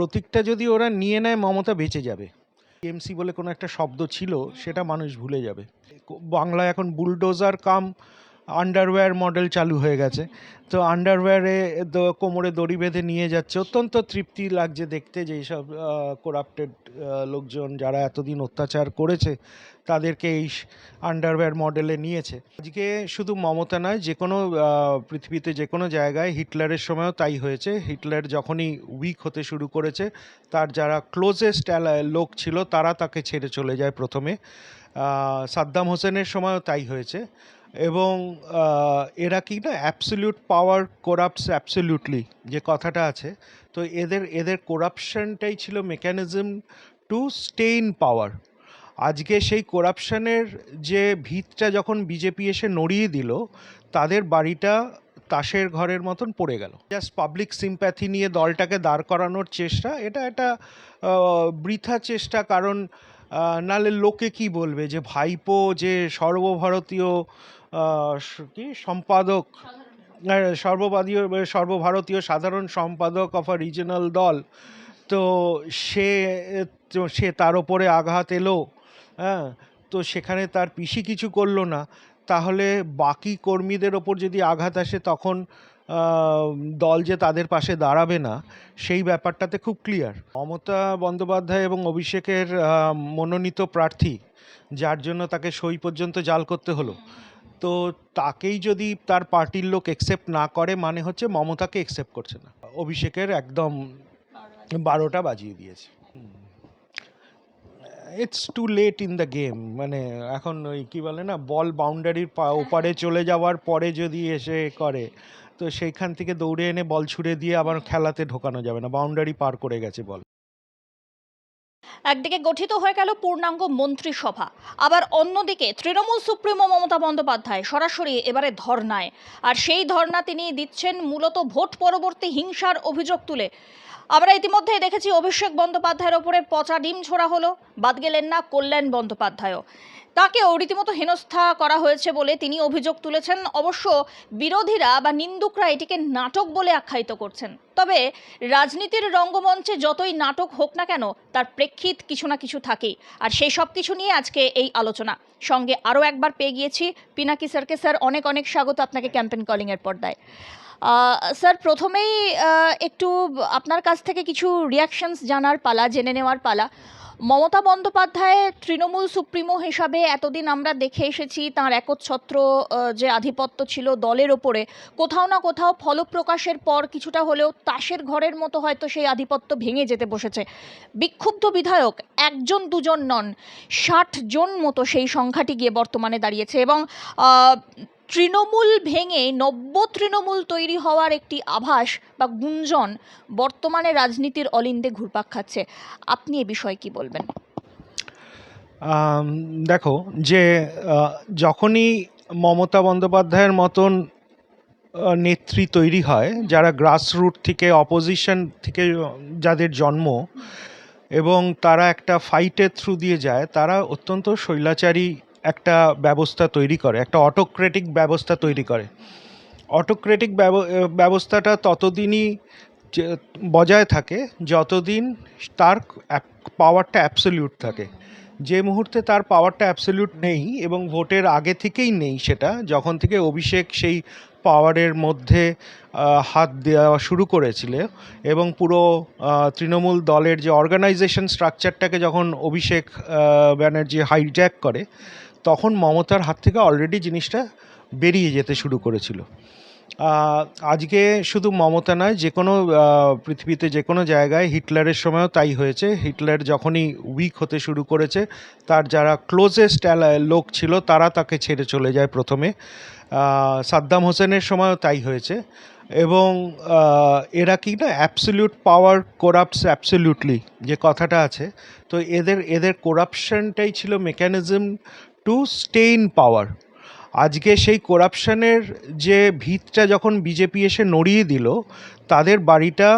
প্রতীকটা যদি ওরা নিয়ে নেয় মমতা বেঁচে যাবে। টিএমসি বলে কোনো একটা শব্দ ছিল, সেটা মানুষ ভুলে যাবে। বাংলায় এখন বুলডোজার কাম আন্ডারওয়্যার মডেল চালু হয়ে গেছে। তো আন্ডারওয়্যারে কোমরে দড়ি বেঁধে নিয়ে যাচ্ছে। অত্যন্ত তৃপ্তি লাগছে দেখতে যে এইসব করাপ্টেড লোকজন যারা এতদিন অত্যাচার করেছে তাদেরকে এই আন্ডারওয়্যার মডেলে নিয়েছে। আজকে শুধু মমতা নয়, যে কোনো পৃথিবীতে যে কোনো জায়গায় হিটলারের সময়ও তাই হয়েছে। হিটলার যখনই উইক হতে শুরু করেছে, তার যারা ক্লোজেস্ট লোক ছিল তারা তাকে ছেড়ে চলে যায় প্রথমে। সাদ্দাম হোসেনের সময়ও তাই হয়েছে। এবং এরা কি না, অ্যাবসলিউট পাওয়ার করাপ্টস অ্যাবসলিউটলি, যে কথাটা আছে। তো এদের করাপশনটাই ছিল মেকানিজম টু স্টে ইন পাওয়ার। আজকে সেই করাপশনের যে ভিতটা যখন বিজেপি এসে নড়িয়ে দিল, তাদের বাড়িটা তাসের ঘরের মতন পড়ে গেল। জাস্ট পাবলিক সিম্প্যাথি নিয়ে দলটাকে দাঁড় করানোর চেষ্টা, এটা একটা বৃথা চেষ্টা। কারণ নাহলে লোকে কি বলবে যে ভাইপো যে সর্বভারতীয় কি সম্পাদক, সর্বভারতীয় সাধারণ সম্পাদক অফ আ রিজনাল দল, তো সে তার ওপরে আঘাত এলো। হ্যাঁ, তো সেখানে তার পিসি কিছু করলো না, তাহলে বাকি কর্মীদের ওপর যদি আঘাত আসে তখন দল যে তাদের পাশে দাঁড়াবে না, সেই ব্যাপারটাতে খুব ক্লিয়ার। মমতা বন্দ্যোপাধ্যায় এবং অভিষেকের মনোনীত প্রার্থী, যার জন্য তাকে সই পর্যন্ত জাল করতে হলো, তো তাকেই যদি তার পার্টির লোক একসেপ্ট না করে, মানে হচ্ছে মমতাকে একসেপ্ট করছে না। অভিষেকের একদম 12টা বাজিয়ে দিয়েছে। It's too late in the game. মানে এখন ওই কী বলে না, বল বাউন্ডারির ওপারে চলে যাওয়ার পরে যদি এসে করে, তো সেইখান থেকে দৌড়ে এনে বল ছুড়ে দিয়ে আবার খেলাতে ঢোকানো যাবে না, বাউন্ডারি পার করে গেছে বল। একদিকে গঠিত হয়ে গেল পূর্ণাঙ্গ মন্ত্রিসভা, আবার অন্যদিকে তৃণমূল সুপ্রিমো মমতা বন্দ্যোপাধ্যায় সরাসরি এবারে ধর্নায়। আর সেই ধর্না তিনি দিচ্ছেন মূলত ভোট পরবর্তী হিংসার অভিযোগ তুলে। আমরা ইতিমধ্যে দেখেছি অভিষেক বন্দ্যোপাধ্যায়ের ওপরে পচা ডিম ছোড়া হলো, বাদ গেলেন না কল্যাণ বন্দ্যোপাধ্যায়ও। তাকেও রীতিমতো হেনস্থা করা হয়েছে বলে তিনি অভিযোগ তুলেছেন। অবশ্য বিরোধীরা বা নিন্দুকরা এটিকে নাটক বলে আখ্যায়িত করছেন। তবে রাজনীতির রঙ্গমঞ্চে যতই নাটক হোক না কেন, তার প্রেক্ষিত কিছু না কিছু থাকেই। আর সেই সব কিছু নিয়ে আজকে এই আলোচনা। সঙ্গে আরও একবার পেয়ে গিয়েছি পিনাকি স্যারকে। স্যার, অনেক অনেক স্বাগত আপনাকে ক্যাম্পেইন কলিংয়ের পর্দায়। স্যার, প্রথমেই একটু আপনার কাছ থেকে কিছু রিয়াকশনস জানার পালা, জেনে নেওয়ার পালা। মমতা বন্দ্যোপাধ্যায় তৃণমূল সুপ্রিমো হিসাবে এতদিন আমরা দেখে এসেছি তাঁর একচ্ছত্র যে আধিপত্য ছিল দলের ওপরে, কোথাও না কোথাও ফলপ্রকাশের পর কিছুটা হলেও তাসের ঘরের মতো হয়তো সেই আধিপত্য ভেঙে যেতে বসেছে। বিক্ষুব্ধ বিধায়ক একজন দুজন নন, 60 জন মতো সেই সংখ্যাটি গিয়ে বর্তমানে দাঁড়িয়েছে। এবং তৃণমূল ভেঙে নব্য তৃণমূল তৈরি হওয়ার একটি আভাস বা গুঞ্জন বর্তমানে রাজনীতির অলিন্দে ঘুরপাক খাচ্ছে। আপনি এ বিষয়ে কি বলবেন? দেখো, যে যখনই মমতা বন্দ্যোপাধ্যায়ের মতন নেত্রী তৈরি হয়, যারা গ্রাসরুট থেকে, অপোজিশন থেকে যাদের জন্ম, এবং তারা একটা ফাইটের থ্রু দিয়ে যায়, তারা অত্যন্ত স্বৈরাচারী একটা ব্যবস্থা তৈরি করে, একটা অটোক্রেটিক ব্যবস্থা তৈরি করে। অটোক্রেটিক ব্যবস্থাটা ততদিনই বজায় থাকে যতদিন তার পাওয়ারটা অ্যাবসলিউট থাকে। যে মুহূর্তে তার পাওয়ারটা অ্যাবসলিউট নেই, এবং ভোটের আগে থেকেই নেই, সেটা যখন থেকে অভিষেক সেই পাওয়ারের মধ্যে হাত দেওয়া শুরু করেছিল, এবং পুরো তৃণমূল দলের যে অর্গানাইজেশন স্ট্রাকচারটাকে যখন অভিষেক ব্যানার্জি হাইজ্যাক করে, তখন মমতার হাত থেকে অলরেডি জিনিসটা বেরিয়ে যেতে শুরু করেছিল। আজকে শুধু মমতা নয়, যে কোনো পৃথিবীতে যে কোনো জায়গায় হিটলারের সময়ও তাই হয়েছে। হিটলার যখনই উইক হতে শুরু করেছে, তার যারা ক্লোজেস্ট লোক ছিল তারা তাকে ছেড়ে চলে যায় প্রথমে। সাদ্দাম হোসেনের সময়ও তাই হয়েছে। এবং এরা কি না, অ্যাবসলিউট পাওয়ার করাপ্টস অ্যাবসলিউটলি, যে কথাটা আছে। তো এদের করাপশনটাই ছিল মেকানিজম টু স্টে ইন পাওয়ার। আজকে সেই করাপশনের যে ভিতটা যখন বিজেপি এসে নড়িয়ে দিল, তাদের বাড়িটা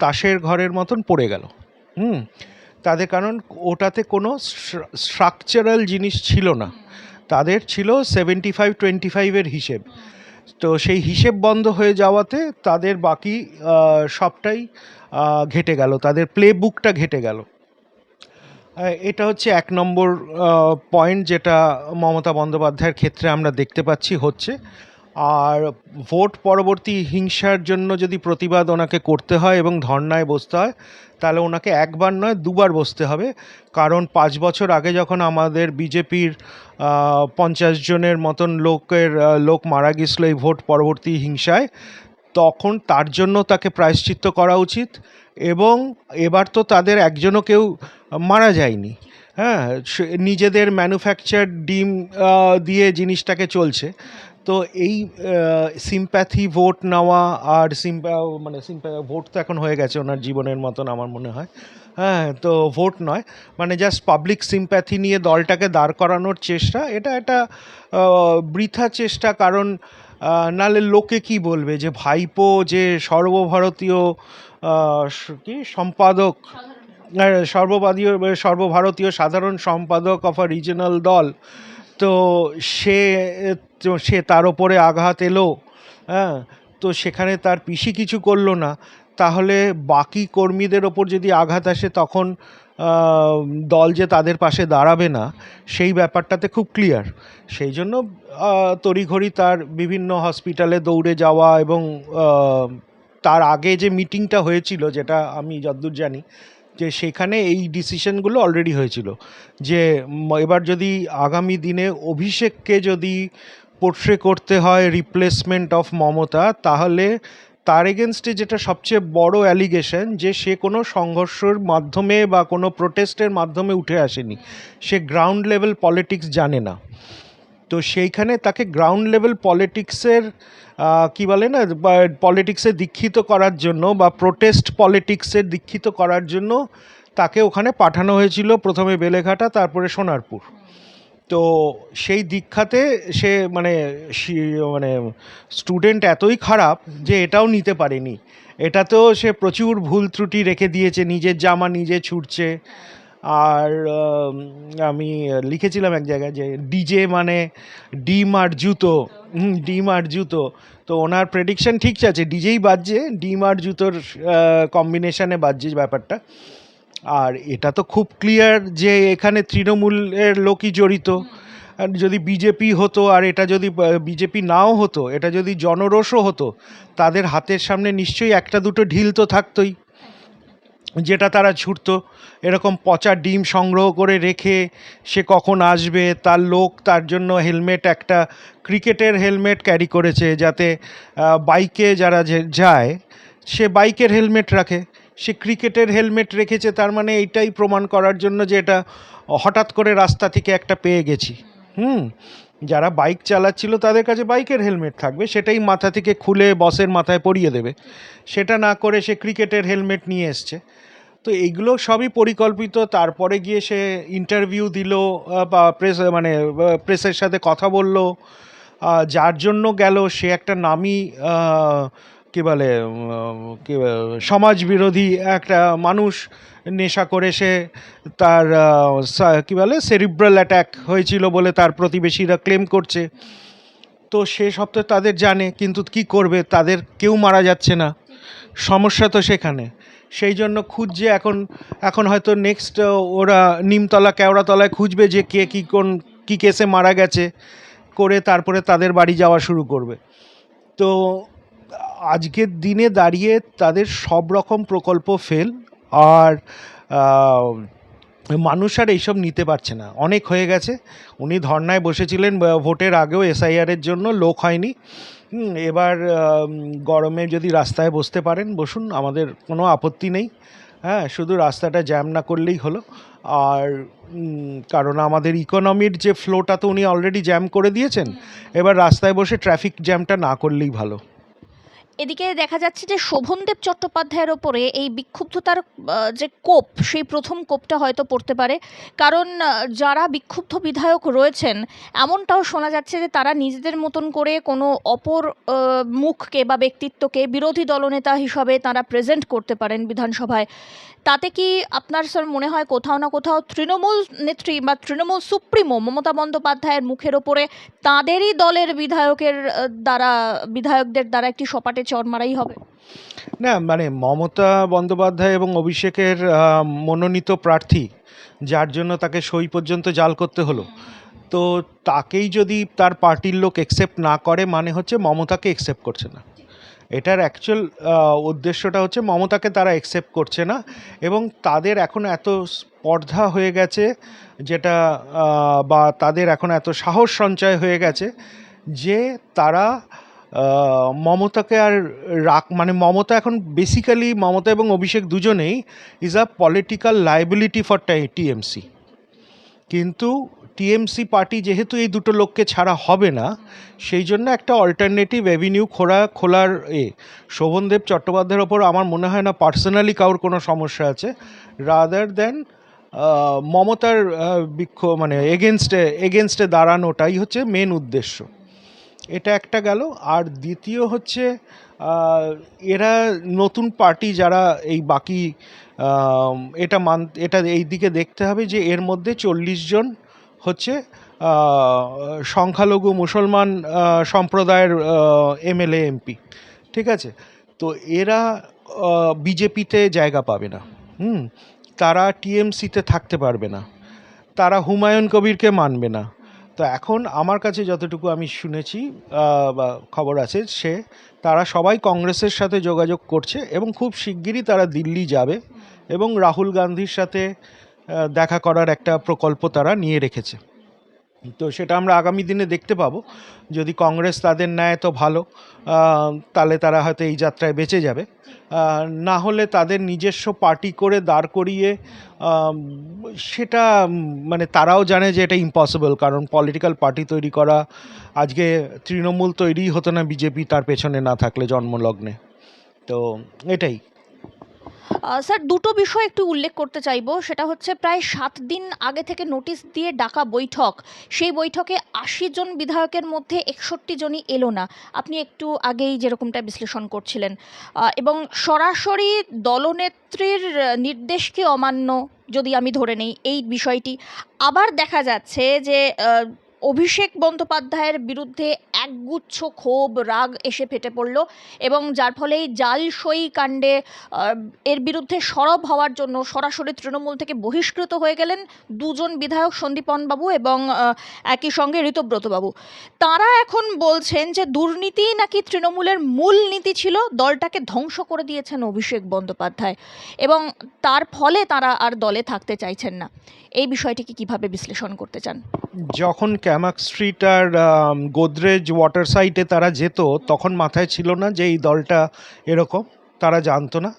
তাসের ঘরের মতন পড়ে গেল। তাদের, কারণ ওটাতে কোনো স্ট্রাকচারাল জিনিস ছিল না, তাদের ছিল 75-25-এর হিসেব। তো সেই হিসেব বন্ধ হয়ে যাওয়াতে তাদের বাকি সবটাই ঘেটে গেল, তাদের প্লে বুকটা ঘেটে গেল। এটা হচ্ছে ১ নম্বর পয়েন্ট, যেটা মমতা বন্দ্যোপাধ্যায়ের ক্ষেত্রে আমরা দেখতে পাচ্ছি হচ্ছে। আর ভোট পরবর্তী হিংসার জন্য যদি প্রতিবাদ ওনাকে করতে হয় এবং ধর্নায় বসতে হয়, তাহলে ওনাকে একবার নয় দুবার বসতে হবে। কারণ ৫ বছর আগে যখন আমাদের বিজেপির ৫০ জনের মতন লোক মারা গেছিল এই ভোট পরবর্তী হিংসায়, তখন তার জন্য তাকে প্রায়শ্চিত্ত করা উচিত। এবং এবার তো তাদের একজনও কেউ মারা যায়নি, হ্যাঁ, নিজেদের ম্যানুফ্যাকচার ডিম দিয়ে জিনিসটাকে চলছে। তো এই সিম্প্যাথি ভোট নেওয়া আর ভোট তো এখন হয়ে গেছে ওনার জীবনের মতন আমার মনে হয়, হ্যাঁ, তো ভোট নয়, মানে জাস্ট পাবলিক সিম্প্যাথি নিয়ে দলটাকে দাঁড় করানোর চেষ্টা, এটা একটা বৃথা চেষ্টা। কারণ নাহলে লোকে কি বলবে যে ভাইপো যে সর্বভারতীয় কি সম্পাদক, সর্বভারতীয় সাধারণ সম্পাদক অফ আ রিজনাল দল, তো সে সে তার ওপরে আঘাত এলো, হ্যাঁ, তো সেখানে তার পিসি কিছু করলো না, তাহলে বাকি কর্মীদের ওপর যদি আঘাত আসে তখন দল যে তাদের পাশে দাঁড়াবে না সেই ব্যাপারটাতে খুব ক্লিয়ার। সেই জন্য তড়িঘড়ি তার বিভিন্ন হসপিটালে দৌড়ে যাওয়া এবং তার আগে যে মিটিংটা হয়েছিল, যেটা আমি যতদূর জানি যে সেখানে এই ডিসিশনগুলো অলরেডি হয়েছিল যে এবার যদি আগামী দিনে অভিষেককে যদি পোর্ট্রে করতে হয় রিপ্লেসমেন্ট অফ মমতা, তাহলে তার এগেনস্টে যেটা সবচেয়ে বড় অ্যালিগেশন যে সে কোনো সংঘর্ষের মাধ্যমে বা কোনো প্রোটেস্টের মাধ্যমে উঠে আসেনি, সে গ্রাউন্ড লেভেল পলিটিক্স জানে না। তো সেইখানে তাকে গ্রাউন্ড লেভেল পলিটিক্সের কী বলে না, পলিটিক্সে দীক্ষিত করার জন্য বা প্রোটেস্ট পলিটিক্সের দীক্ষিত করার জন্য তাকে ওখানে পাঠানো হয়েছিল, প্রথমে বেলেঘাটা, তারপরে সোনারপুর। তো সেই দীক্ষাতে সে মানে স্টুডেন্ট এতই খারাপ যে এটাও নিতে পারেনি, এটাতেও সে প্রচুর ভুল ত্রুটি রেখে দিয়েছে, নিজের জামা নিজে ছুটছে। আর আমি লিখেছিলাম এক জায়গায় যে ডিজে মানে ডিম আর জুতো, ডিম আর জুতো। তো ওনার প্রেডিকশন ঠিক আছে, ডিজেই বাজছে, ডিম আর জুতোর কম্বিনেশনে বাজছে ব্যাপারটা। আর এটা তো খুব ক্লিয়ার যে এখানে তৃণমূলের লোকই জড়িত। আর যদি বিজেপি হতো, আর এটা যদি বিজেপি নাও হতো, এটা যদি জনরোষও হতো, তাদের হাতের সামনে নিশ্চয়ই একটা দুটো ঢিল তো থাকতোই, যেটা তারা ছুটতো। এরকম পচা ডিম সংগ্রহ করে রেখে সে কখন আসবে, তার লোক তার জন্য হেলমেট, একটা ক্রিকেটের হেলমেট ক্যারি করেছে, যাতে বাইকে যারা যায় সে বাইকের হেলমেট রাখে, সে ক্রিকেটের হেলমেট রেখেছে, তার মানে এইটাই প্রমাণ করার জন্য যে এটা হঠাৎ করে রাস্তা থেকে একটা পেয়ে গেছি। যারা বাইক চালাচ্ছিল তাদের কাছে বাইকের হেলমেট থাকবে, সেটাই মাথা থেকে খুলে বসের মাথায় পরিয়ে দেবে, সেটা না করে সে ক্রিকেটের হেলমেট নিয়ে এসছে। তো এইগুলো সবই পরিকল্পিত। তারপরে গিয়ে সে ইন্টারভিউ দিল বা প্রেসের সাথে কথা বলল, যার জন্য গেল সে একটা নামী কী বলে সমাজবিরোধী একটা মানুষ, নেশা করে সে তার কী বলে সেরিব্রাল অ্যাট্যাক হয়েছিল বলে তার প্রতিবেশীরা ক্লেম করছে। তো সে সব তো তাদের জানে, কিন্তু কি করবে, তাদের কেউ মারা যাচ্ছে না, সমস্যা তো সেখানে। সেই জন্য খুঁজছে এখন হয়তো নেক্সট ওরা নিমতলা কেওড়াতলায় খুঁজবে যে কে কী কেসে মারা গেছে, করে তারপরে তাদের বাড়ি যাওয়া শুরু করবে। তো আজকের দিনে দাঁড়িয়ে তাদের সব রকম প্রকল্প ফেল, আর মানুষ আর এইসব নিতে পারছে না, অনেক হয়ে গেছে। উনি ধর্নায় বসেছিলেন ভোটের আগেও এসআইআরের জন্য, লোক হয়নি। এবার গরমে যদি রাস্তায় বসতে পারেন বসুন, আমাদের কোনো আপত্তি নেই, হ্যাঁ, শুধু রাস্তাটা জ্যাম না করলেই হলো। আর কারণ আমাদের ইকোনমির যে ফ্লোটা তো উনি অলরেডি জ্যাম করে দিয়েছেন, এবার রাস্তায় বসে ট্রাফিক জ্যামটা না করলেই ভালো। এদিকে দেখা যাচ্ছে যে শোভনদেব চট্টোপাধ্যায়ের ওপরে এই বিক্ষুব্ধতার যে কোপ, সেই প্রথম কোপটা হয়তো পড়তে পারে। কারণ যারা বিক্ষুব্ধ বিধায়ক রয়েছেন, এমনটাও শোনা যাচ্ছে যে তারা নিজেদের মতন করে কোনো অপর মুখকে বা ব্যক্তিত্বকে বিরোধী দলনেতা হিসাবে তারা প্রেজেন্ট করতে পারেন বিধানসভায়। তাতে কি আপনার স্যার মনে হয় কোথাও না কোথাও তৃণমূল নেত্রী বা তৃণমূল সুপ্রিমো মমতা বন্দ্যোপাধ্যায়ের মুখের ওপরে তাঁদেরই দলের বিধায়কদের দ্বারা একটি সপাটে চড় মারাই হবে? না, মানে মমতা বন্দ্যোপাধ্যায় এবং অভিষেকের মনোনীত প্রার্থী, যার জন্য তাকে সই পর্যন্ত জাল করতে হলো, তো তাকেই যদি তার পার্টির লোক একসেপ্ট না করে, মানে হচ্ছে মমতাকে একসেপ্ট করছে না। এটার অ্যাকচুয়াল উদ্দেশ্যটা হচ্ছে মমতাকে তারা একসেপ্ট করছে না, এবং তাদের এখন এত স্পর্ধা হয়ে গেছে, যেটা বা তাদের এখন এত সাহস সঞ্চয় হয়ে গেছে যে তারা মমতাকে আর মানে মমতা এখন বেসিক্যালি, মমতা এবং অভিষেক দুজনেই is a political liability for TMC. কিন্তু টিএমসি পার্টি যেহেতু এই দুটো লোককে ছাড়া হবে না, সেই জন্য একটা অল্টারনেটিভ অ্যাভিনিউ খোলার শোভনদেব চট্টোপাধ্যায়ের ওপর আমার মনে হয় না পার্সোনালি কারোর কোনো সমস্যা আছে, রাদার দ্যান মমতার মানে এগেনস্টে দাঁড়ানোটাই হচ্ছে মেন উদ্দেশ্য। এটা একটা গেল। আর দ্বিতীয় হচ্ছে এরা নতুন পার্টি যারা এই বাকি, এটা এই দিকে দেখতে হবে যে এর মধ্যে 40 জন হচ্ছে সংখ্যালঘু মুসলমান সম্প্রদায়ের এমএলএ এমপি, ঠিক আছে? তো এরা বিজেপিতে জায়গা পাবে না, তারা টিএমসিতে থাকতে পারবে না, তারা হুমায়ুন কবিরকে মানবে না। তো এখন আমার কাছে যতটুকু আমি শুনেছি বা খবর আছে, তারা সবাই কংগ্রেসের সাথে যোগাযোগ করছে এবং খুব শিগগিরই তারা দিল্লি যাবে এবং রাহুল গান্ধীর সাথে দেখা করার একটা প্রকল্প তারা নিয়ে রেখেছে। তো সেটা আমরা আগামী দিনে দেখতে পাবো। যদি কংগ্রেস তাদের নেয় তো ভালো, তাহলে তারা হয়তো এই যাত্রায় বেঁচে যাবে। না হলে তাদের নিজস্ব পার্টি করে দাঁড় করিয়ে সেটা মানে তারাও জানে যে এটা ইম্পসিবল, কারণ পলিটিক্যাল পার্টি তৈরি করা, আজকে তৃণমূল তৈরিই হতো না বিজেপি তার পেছনে না থাকলে জন্মলগ্নে। তো এটাই। স্যার, দুটো বিষয় একটু উল্লেখ করতে চাইবো। সেটা হচ্ছে প্রায় 7 দিন আগে থেকে নোটিশ দিয়ে ডাকা বৈঠক, সেই বৈঠকে 80 জন বিধায়কের মধ্যে 61 জনই এলো না। আপনি একটু আগেই যেরকমটা বিশ্লেষণ করছিলেন, এবং সরাসরি দলনেত্রীর নির্দেশকে অমান্য যদি আমি ধরে নেই এই বিষয়টি, আবার দেখা যাচ্ছে যে অভিষেক বন্দ্যোপাধ্যায়ের বিরুদ্ধে একগুচ্ছ ক্ষোভ রাগ এসে ফেটে পড়ল, এবং যার ফলে এই জালসই কাণ্ডে এর বিরুদ্ধে সরব হওয়ার জন্য সরাসরি তৃণমূল থেকে বহিষ্কৃত হয়ে গেলেন দুজন বিধায়ক, সন্দীপনবাবু এবং একই সঙ্গে ঋতব্রতবাবু। তারা এখন বলছেন যে দুর্নীতি নাকি তৃণমূলের মূল নীতি ছিল, দলটাকে ধ্বংস করে দিয়েছেন অভিষেক বন্দ্যোপাধ্যায়, এবং তার ফলে তারা আর দলে থাকতে চাইছেন না। এই বিষয়টিকে কিভাবে বিশ্লেষণ করতে চান? যখন ক্যামাক স্ট্রিট আর গোদরেজ ওয়াটার সাইটে তারা যেত, তখন মাথায় ছিল না যে এই দলটা এরকম, তারা জানতো না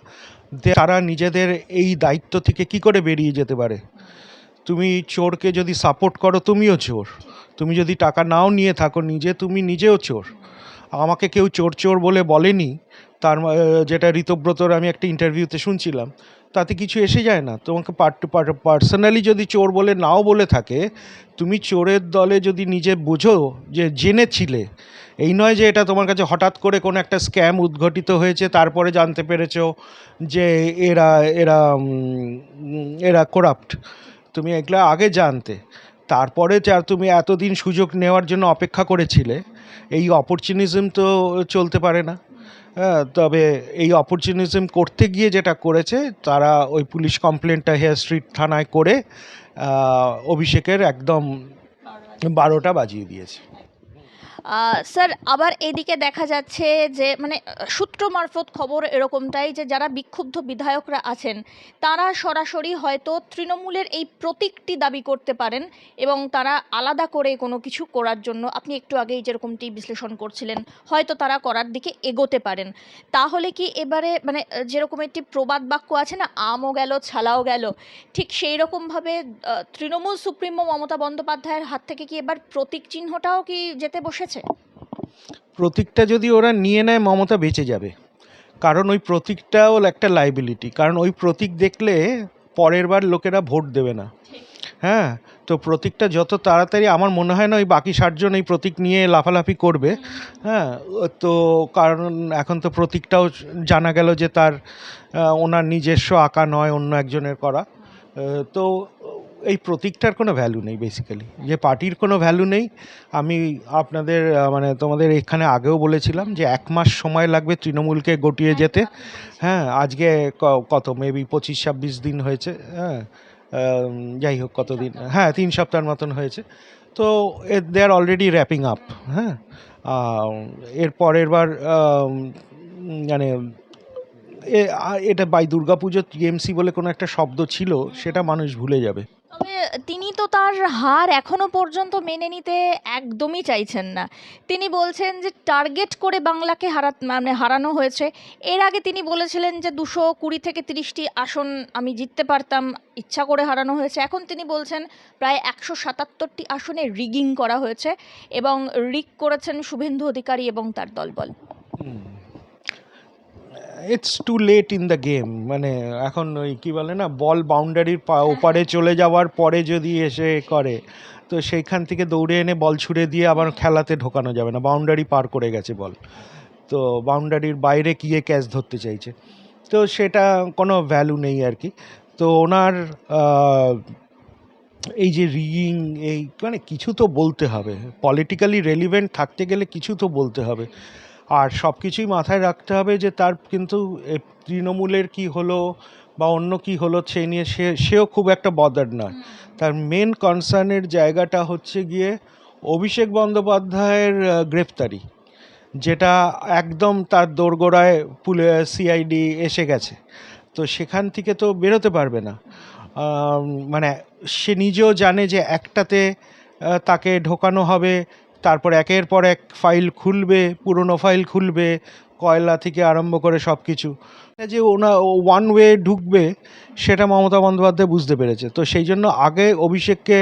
তারা নিজেদের এই দায়িত্ব থেকে কি করে বেরিয়ে যেতে পারে। তুমি চোরকে যদি সাপোর্ট করো, তুমিও চোর। তুমি যদি টাকা নাও নিয়ে থাকো তুমি নিজেও চোর। আমাকে কেউ চোর চোর বলে বলেনি, যেটা ঋতব্রতর আমি একটা ইন্টারভিউতে শুনছিলাম, তাতে কিছু এসে যায় না। তোমাকে পার্সোনালি যদি চোর বলে নাও বলে থাকে, তুমি চোরের দলে যদি নিজে বুঝো যে জেনেছিলে, এই নয় যে এটা তোমার কাছে হঠাৎ করে কোনো একটা স্ক্যাম উদ্ঘটিত হয়েছে তারপরে জানতে পেরেছো যে এরা এরা এরা করাপ্ট, তুমি এগুলো আগে জানতে, তারপরে তুমি এতদিন সুযোগ নেওয়ার জন্য অপেক্ষা করেছিলে। এই অপরচুনিজম তো চলতে পারে না। হ্যাঁ, তবে এই অপরচুনিজম করতে গিয়ে যেটা করেছে, তারা ওই পুলিশ কমপ্লেনটা হেয়ার স্ট্রিট থানায় করে অভিষেকের একদম 12টা বাজিয়ে দিয়েছে। স্যার, আবার এদিকে দেখা যাচ্ছে যে মানে সূত্র মারফত খবর এরকমটাই যে যারা বিক্ষুব্ধ বিধায়করা আছেন তারা সরাসরি হয়তো তৃণমূলের এই প্রতীকটি দাবি করতে পারেন, এবং তারা আলাদা করে কোনো কিছু করার জন্য, আপনি একটু আগেই যেরকমটি বিশ্লেষণ করছিলেন, হয়তো তারা করার দিকে এগোতে পারেন। তাহলে কি এবারে মানে যেরকম একটি প্রবাদ বাক্য আছে না, আমও গেল ছালাও গেল, ঠিক সেই রকমভাবে তৃণমূল সুপ্রিমো মমতা বন্দ্যোপাধ্যায়ের হাত থেকে কি এবার প্রতীক চিহ্নটাও কি যেতে বসেছে? প্রতীকটা যদি ওরা নিয়ে নেয়, মমতা বেঁচে যাবে, কারণ ওই প্রতীকটাও একটা লাইবিলিটি। কারণ ওই প্রতীক দেখলে পরের বার লোকেরা ভোট দেবে না। হ্যাঁ, তো প্রতীকটা যত তাড়াতাড়ি, আমার মনে হয় না ওই বাকি 60 জন এই প্রতীক নিয়ে লাফালাফি করবে। হ্যাঁ, তো কারণ এখন তো প্রতীকটাও জানা গেল যে তার ওনার নিজস্ব আঁকা নয়, অন্য একজনের করা। তো এই প্রতীকটার কোনো ভ্যালু নেই, বেসিক্যালি যে পার্টির কোনো ভ্যালু নেই। আমি আপনাদের মানে তোমাদের এখানে আগেও বলেছিলাম যে 1 মাস সময় লাগবে তৃণমূলকে গটিয়ে যেতে। হ্যাঁ, আজকে কত মেবি 25-26 দিন হয়েছে। হ্যাঁ, যাই হোক কতদিন, হ্যাঁ 3 সপ্তাহের মতন হয়েছে। তো দে আর অলরেডি র্যাপিং আপ। হ্যাঁ, এর পরের বার মানে এটা বাই দুর্গাপুজো টিএমসি বলে কোনো একটা শব্দ ছিল, সেটা মানুষ ভুলে যাবে। তবে তিনি তো তার হার এখনো পর্যন্ত মেনে নিতে একদমই চাইছেন না। তিনি বলছেন যে টার্গেট করে বাংলাকে হারানো হয়েছে। এর আগে তিনি বলেছিলেন যে 220 থেকে 30টি আসন আমি জিততে পারতাম, ইচ্ছা করে হারানো হয়েছে। এখন তিনি বলছেন প্রায় 177টি আসনে রিগিং করা হয়েছে এবং রিগ করেছেন শুভেন্দু অধিকারী এবং তার দলবল। It's too late in the game. মানে এখন ওই কী বলে না, বল বাউন্ডারির ওপারে চলে যাওয়ার পরে যদি এসে করে, তো সেইখান থেকে দৌড়ে এনে বল ছুড়ে দিয়ে আবার খেলাতে ঢোকানো যাবে না, বাউন্ডারি পার করে গেছে বল। তো বাউন্ডারির বাইরে গিয়ে ক্যাচ ধরতে চাইছে, তো সেটা কোনো ভ্যালু নেই আর কি। তো ওনার এই যে রিগিং, এই মানে কিছু তো বলতে হবে, পলিটিক্যালি রেলিভেন্ট থাকতে গেলে কিছু তো বলতে হবে। আর সব কিছুই মাথায় রাখতে হবে যে তার কিন্তু তৃণমূলের কি হলো বা অন্য কি হলো সেই নিয়ে সেও খুব একটা বদার নয়। তার মেন কনসার্নের জায়গাটা হচ্ছে গিয়ে অভিষেক বন্দ্যোপাধ্যায়ের গ্রেফতারি, যেটা একদম তার দোরগোড়ায় সিআইডি এসে গেছে। তো সেখান থেকে তো বেরোতে পারবে না। মানে সে নিজেও জানে যে একটাতে তাকে ঢোকানো হবে, তারপর একের পর এক ফাইল খুলবে, পুরনো ফাইল খুলবে, কয়লা থেকে আরম্ভ করে সব কিছু যে ওয়ান ওয়ে ঢুকবে, সেটা মমতা বন্দ্যোপাধ্যায় বুঝতে পেরেছে। তো সেই জন্য আগে অভিষেককে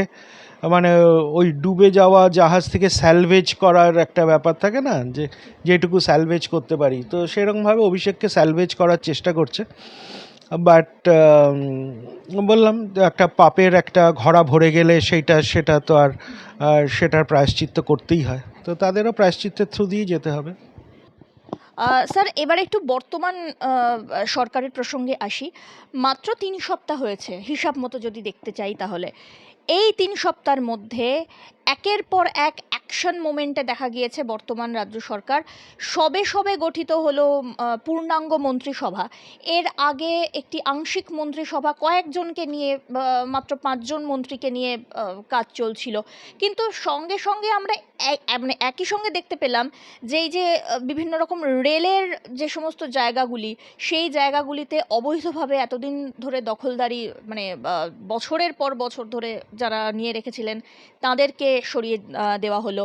মানে ওই ডুবে যাওয়া জাহাজ থেকে স্যালভেজ করার একটা ব্যাপার থাকে না, যে যেটুকু স্যালভেজ করতে পারি, তো সেরকমভাবে অভিষেককে স্যালভেজ করার চেষ্টা করছে। বাট বললাম একটা পাপের একটা ঘড়া ভরে গেলে সেটা তো আর সেটার প্রায়শ্চিত্ত করতেই হয়, তো তাদেরও প্রায়শ্চিত্তের থ্রু দিয়ে যেতে হবে। স্যার, এবার একটু বর্তমান সরকারের প্রসঙ্গে আসি। মাত্র 3 সপ্তাহ হয়েছে হিসাব মতো যদি দেখতে চাই, তাহলে এই 3 সপ্তাহের মধ্যে একের পর এক অ্যাকশন মোমেন্টে দেখা গিয়েছে বর্তমান রাজ্য সরকার সবে গঠিত হলো পূর্ণাঙ্গ মন্ত্রিসভা। এর আগে একটি আংশিক মন্ত্রিসভা কয়েকজনকে নিয়ে, মাত্র 5 জন মন্ত্রীকে নিয়ে কাজ চলছিল। কিন্তু সঙ্গে সঙ্গে আমরা মানে একই সঙ্গে দেখতে পেলাম যে এই যে বিভিন্ন রকম রেলের যে সমস্ত জায়গাগুলি, সেই জায়গাগুলিতে অবৈধভাবে এতদিন ধরে দখলদারি, মানে বছরের পর বছর ধরে যারা নিয়ে রেখেছিলেন তাদেরকে সরিয়ে দেওয়া হলো।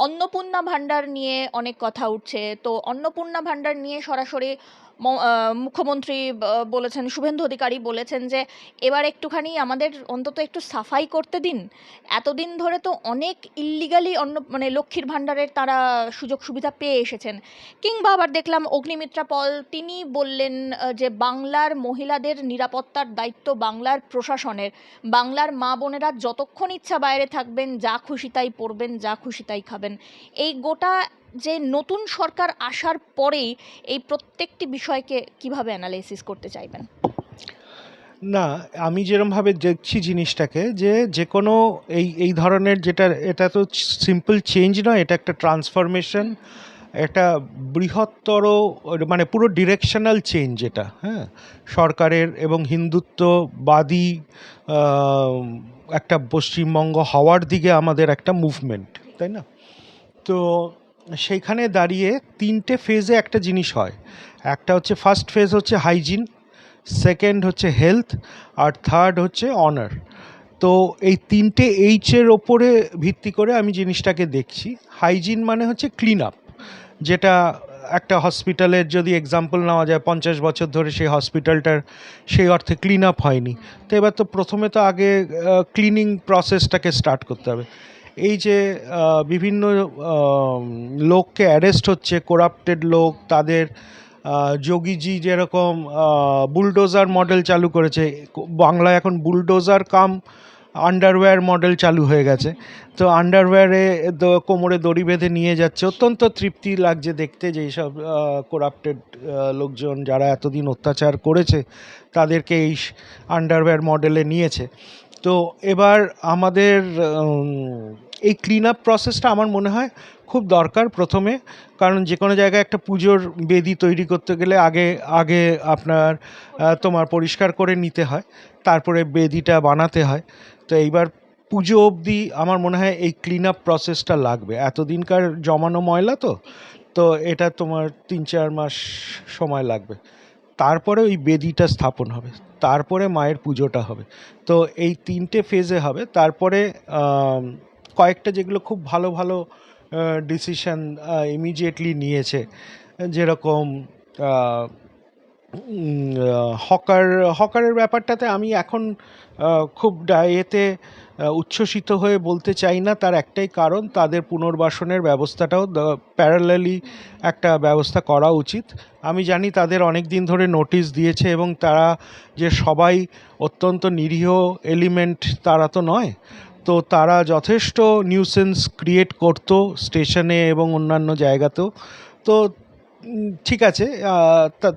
অন্নপূর্ণা ভাণ্ডার নিয়ে অনেক কথা উঠছে, তো অন্নপূর্ণা ভাণ্ডার নিয়ে সরাসরি মুখ্যমন্ত্রী বলেছেন, শুভেন্দু অধিকারী বলেছেন যে এবার একটুখানি আমাদের অন্তত একটু সাফাই করতে দিন। এতদিন ধরে তো অনেক ইল্লিগালি মানে লক্ষ্মীর ভাণ্ডারের তারা সুযোগ সুবিধা পেয়ে এসেছেন। কিংবা আবার দেখলাম অগ্নিমিত্রা পল, তিনি বললেন যে বাংলার মহিলাদের নিরাপত্তার দায়িত্ব বাংলার প্রশাসনের। বাংলার মা বোনেরা যতক্ষণ ইচ্ছা বাইরে থাকবেন, যা খুশি তাই পরবেন, যা খুশি তাই খাবেন। এই গোটা যে নতুন সরকার আসার পরেই এই প্রত্যেকটি বিষয়কে কিভাবে অ্যানালাইসিস করতে চাইবেন? না, আমি যেরমভাবে দেখছি জিনিসটাকে, যে কোনো এই ধরনের, এটা তো সিম্পল চেঞ্জ নয়, এটা একটা ট্রান্সফরমেশন, একটা বৃহত্তর, মানে পুরো ডিরেকশনাল চেঞ্জ এটা। হ্যাঁ, সরকারের এবং হিন্দুত্ববাদী একটা পশ্চিমবঙ্গ হওয়ার দিকে আমাদের একটা মুভমেন্ট, তাই না? তো সেইখানে দাঁড়িয়ে 3টে ফেজে একটা জিনিস হয়। একটা হচ্ছে, ফার্স্ট ফেজ হচ্ছে হাইজিন, সেকেন্ড হচ্ছে হেলথ, আর থার্ড হচ্ছে অনার। তো এই 3টে এইচের ওপরে ভিত্তি করে আমি জিনিসটাকে দেখছি। হাইজিন মানে হচ্ছে ক্লিন আপ, যেটা একটা হসপিটালের যদি এক্সাম্পল নেওয়া যায়, 50 বছর ধরে সেই হসপিটালটার সেই অর্থে ক্লিন আপ হয়নি। তো এবার তো প্রথমে তো আগে ক্লিনিং প্রসেসটাকে স্টার্ট করতে হবে। এই যে বিভিন্ন লোককে অ্যারেস্ট হচ্ছে, করাপ্টেড লোক, তাদের যোগীজি যেরকম বুলডোজার মডেল চালু করেছে, বাংলায় এখন বুলডোজার কাম আন্ডারওয়্যার মডেল চালু হয়ে গেছে। তো আন্ডারওয়্যারে কোমরে দড়ি বেঁধে নিয়ে যাচ্ছে, অত্যন্ত তৃপ্তি লাগছে দেখতে যে এইসব করাপ্টেড লোকজন যারা এতদিন অত্যাচার করেছে তাদেরকে এই আন্ডারওয়্যার মডেলে নিয়েছে। তো এবার আমাদের এই ক্লিন আপ প্রসেসটা আমার মনে হয় খুব দরকার প্রথমে, কারণ যে কোনো জায়গায় একটা পুজোর বেদি তৈরি করতে গেলে আগে আগে আপনার তোমার পরিষ্কার করে নিতে হয়, তারপরে বেদিটা বানাতে হয়। তো এইবার পুজো অবধি আমার মনে হয় এই ক্লিন আপ প্রসেসটা লাগবে, এতদিনকার জমানো ময়লা তো তো এটা তোমার ৩-৪ মাস সময় লাগবে। তারপরে ওই বেদিটা স্থাপন হবে, তারপরে মায়ের পুজোটা হবে। তো এই ৩টে ফেজে হবে। তারপরে কয়েকটা যেগুলো খুব ভালো ভালো ডিসিশন ইমিডিয়েটলি নিয়েছে, যেরকম হকারের ব্যাপারটাতে আমি এখন খুব এতে উচ্ছ্বসিত হয়ে বলতে চাই না। তার একটাই কারণ, তাদের পুনর্বাসনের ব্যবস্থাটাও প্যারালালি একটা ব্যবস্থা করা উচিত। আমি জানি তাদের অনেক দিন ধরে নোটিশ দিয়েছে এবং তারা যে সবাই অত্যন্ত নিরীহ এলিমেন্ট তারা তো নয়। তো তারা যথেষ্ট নিউসেন্স ক্রিয়েট করতো স্টেশনে এবং অন্যান্য জায়গাতেও। তো ঠিক আছে,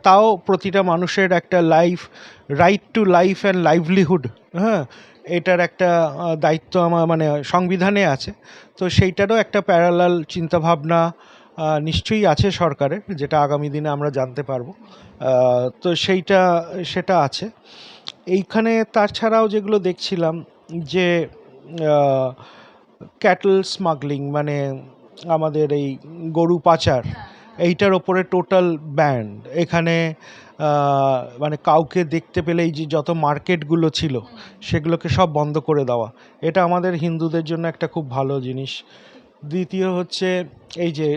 তাও প্রতিটা মানুষের একটা right to life and livelihood, হ্যাঁ, এটার একটা দায়িত্ব আমার মানে সংবিধানে আছে। তো সেইটারও একটা প্যারালাল চিন্তাভাবনা নিশ্চয়ই আছে সরকারের, যেটা আগামী দিনে আমরা জানতে পারবো। তো সেটা আছে এইখানে। তাছাড়াও যেগুলো দেখছিলাম যে ক্যাটল স্মাগলিং, মানে আমাদের এই গরু পাচার, এইটার ওপরে টোটাল ব্যান্ড। এখানে মানে কাউকে দেখতে পেলেই যে যত মার্কেটগুলো ছিল সেগুলোকে সব বন্ধ করে দেওয়া, এটা আমাদের হিন্দুদের জন্য একটা খুব ভালো জিনিস। দ্বিতীয় হচ্ছে এই যে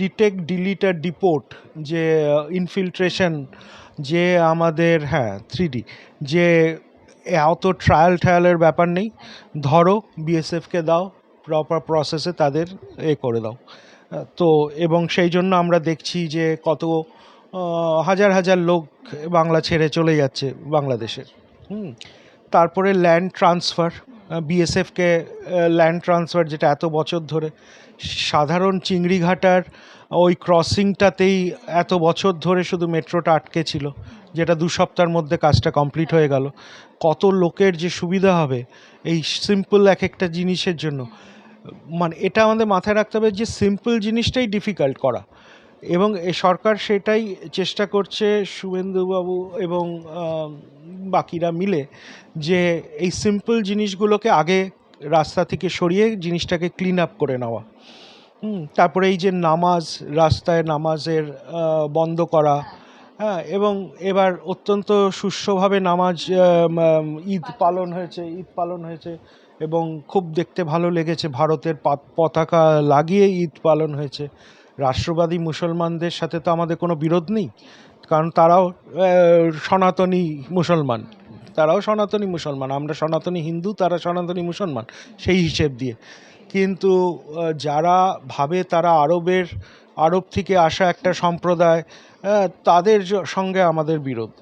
ডিটেক্ট, ডিলিট আর ডিপোর্ট, যে ইনফিল্ট্রেশন, যে আমাদের 3D, যে অত ট্রায়ালের ব্যাপার নেই, ধরো বিএসএফকে দাও, প্রপার প্রসেসে তাদের করে দাও। তো এবং সেই জন্য আমরা দেখছি যে কত হাজার হাজার লোক বাংলা ছেড়ে চলে যাচ্ছে বাংলাদেশের। তারপরে ল্যান্ড ট্রান্সফার, বিএসএফকে ল্যান্ড ট্রান্সফার, যেটা এত বছর ধরে সাধারণ চিংড়িঘাটার ওই ক্রসিংটাতেই এত বছর ধরে শুধু মেট্রোটা আটকে ছিল, যেটা 2 সপ্তাহের মধ্যে কাজটা কমপ্লিট হয়ে গেল। কত লোকের যে সুবিধা হবে এই সিম্পল এক একটা জিনিসের জন্য। মানে এটা আমাদের মাথায় রাখতে হবে যে সিম্পল জিনিসটাই ডিফিকাল্ট করা, এবং এ সরকার সেটাই চেষ্টা করছে, শুভেন্দুবাবু এবং বাকিরা মিলে, যে এই সিম্পল জিনিসগুলোকে আগে রাস্তা থেকে সরিয়ে জিনিসটাকে ক্লিন আপ করে নেওয়া। তারপরে এই যে নামাজ, রাস্তায় নামাজের বন্ধ করা, হ্যাঁ, এবং এবার অত্যন্ত সুষ্ঠুভাবে নামাজ ঈদ পালন হয়েছে এবং খুব দেখতে ভালো লেগেছে। ভারতের পতাকা লাগিয়ে ঈদ পালন হয়েছে। রাষ্ট্রবাদী মুসলমানদের সাথে তো আমাদের কোনো বিরোধ নেই, কারণ তারাও সনাতনী মুসলমান, আমরা সনাতনী হিন্দু, তারা সনাতনী মুসলমান, সেই হিসেব দিয়ে। কিন্তু যারা ভাবে তারা আরব থেকে আসা একটা সম্প্রদায়, তাদের সঙ্গে আমাদের বিরোধ।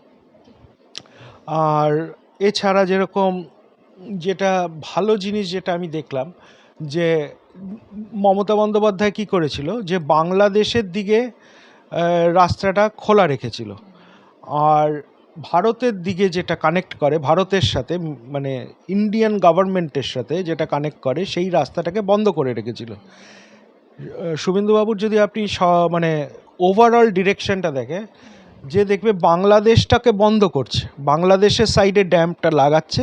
আর এছাড়া যেরকম যেটা ভালো জিনিস যেটা আমি দেখলাম, যে মমতা বন্দ্যোপাধ্যায় কী করেছিল, যে বাংলাদেশের দিকে রাস্তাটা খোলা রেখেছিল, আর ভারতের দিকে যেটা কানেক্ট করে ভারতের সাথে, মানে ইন্ডিয়ান গভর্নমেন্টের সাথে যেটা কানেক্ট করে, সেই রাস্তাটাকে বন্ধ করে রেখেছিল। শুভেন্দুবাবুর যদি আপনি মানে ওভারঅল ডিরেকশনটা দেখবে বাংলাদেশটাকে বন্ধ করছে, বাংলাদেশের সাইডে ড্যামটা লাগাচ্ছে,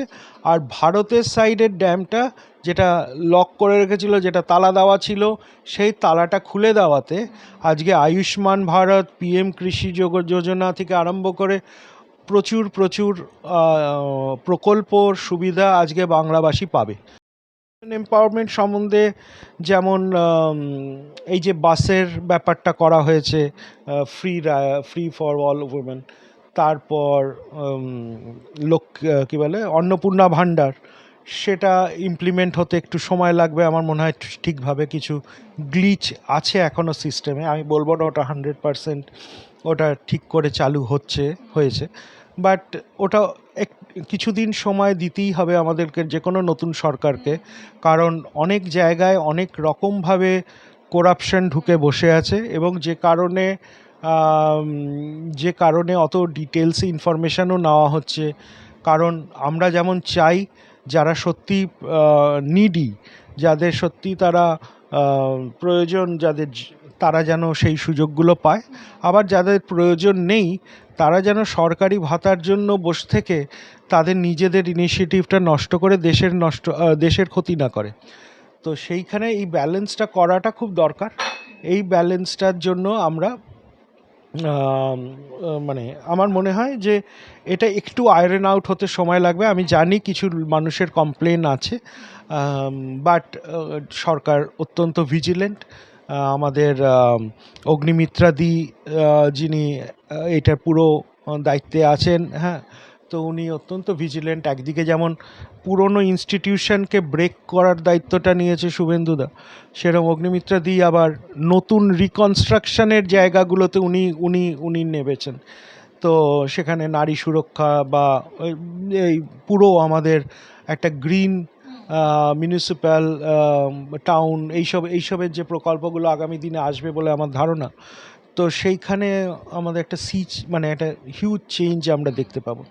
আর ভারতের সাইডের ড্যামটা যেটা লক করে রেখেছিল, যেটা তালা দেওয়া ছিল, সেই তালাটা খুলে দেওয়াতে আজকে আয়ুষ্মান ভারত, পিএম কৃষি যোজনা থেকে আরম্ভ করে প্রচুর প্রকল্প সুবিধা আজকে বাংলাবাসী পাবে। এম্পাওয়ারমেন্ট সম্বন্ধে যেমন এই যে বাসের ব্যাপারটা করা হয়েছে, ফ্রি ফর অল উইমেন, তারপর কী বলে অন্নপূর্ণা ভাণ্ডার, সেটা ইমপ্লিমেন্ট হতে একটু সময় লাগবে আমার মনে হয়। ঠিকভাবে কিছু গ্লিচ আছে এখনও সিস্টেমে, আমি বলবো না ওটা 100% ওটা ঠিক করে চালু হয়েছে, বাট ওটা কিছুদিন সময় দিতেই হবে আমাদেরকে, যে কোনো নতুন সরকারকে, কারণ অনেক জায়গায় অনেক রকমভাবে করাপশন ঢুকে বসে আছে, এবং যে কারণে অত ডিটেলসে ইনফরমেশানও নেওয়া হচ্ছে। কারণ আমরা যেমন চাই যারা সত্যি নিডি, যাদের সত্যি তারা প্রয়োজন, তারা যেন সেই সুযোগগুলো পায়, আবার যাদের প্রয়োজন নেই তারা যেন সরকারি ভাতার জন্য বসে থেকে তাদের নিজেদের ইনিশিয়েটিভটা নষ্ট করে দেশের ক্ষতি না করে। তো সেইখানে এই ব্যালেন্সটা করাটা খুব দরকার। এই ব্যালেন্সটার জন্য আমরা মানে আমার মনে হয় যে এটা একটু আয়রন আউট হতে সময় লাগবে। আমি জানি কিছু মানুষের কমপ্লেন আছে, বাট সরকার অত্যন্ত ভিজিলেন্ট। আমাদের অগ্নিমিত্রাদি যিনি এটার পুরো দায়িত্বে আছেন, হ্যাঁ, তো উনি অত্যন্ত ভিজিলেন্ট। একদিকে যেমন পুরনো ইনস্টিটিউশনকে ব্রেক করার দায়িত্বটা নিয়েছে শুভেন্দুদা, সেরকম অগ্নিমিত্রাদি আবার নতুন রিকনস্ট্রাকশনের জায়গাগুলোতে উনি নেমেছেন। তো সেখানে নারী সুরক্ষা বা এই পুরো আমাদের একটা গ্রিন মিউনিসিপ্যাল টাউন, এইসবের যে প্রকল্পগুলো আগামী দিনে আসবে বলে আমার ধারণা, তো সেইখানে আমাদের একটা মানে একটা হিউজ চেঞ্জ আমরা দেখতে পাবো।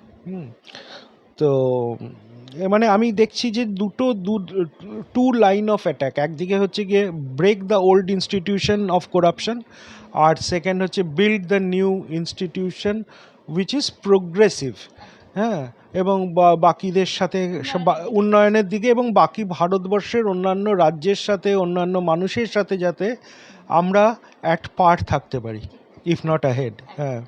তো মানে আমি দেখছি যে টু লাইন অফ অ্যাটাক। একদিকে হচ্ছে গিয়ে break the old institution of corruption, আর সেকেন্ড হচ্ছে build the new institution which is progressive, হ্যাঁ, এবং বাকিদের সাথে উন্নয়নের দিকে, এবং বাকি ভারতবর্ষের অন্যান্য রাজ্যের সাথে, অন্যান্য মানুষের সাথে যাতে আমরা অ্যাট পার থাকতে পারি, ইফ নট অ্যাহেড। হ্যাঁ।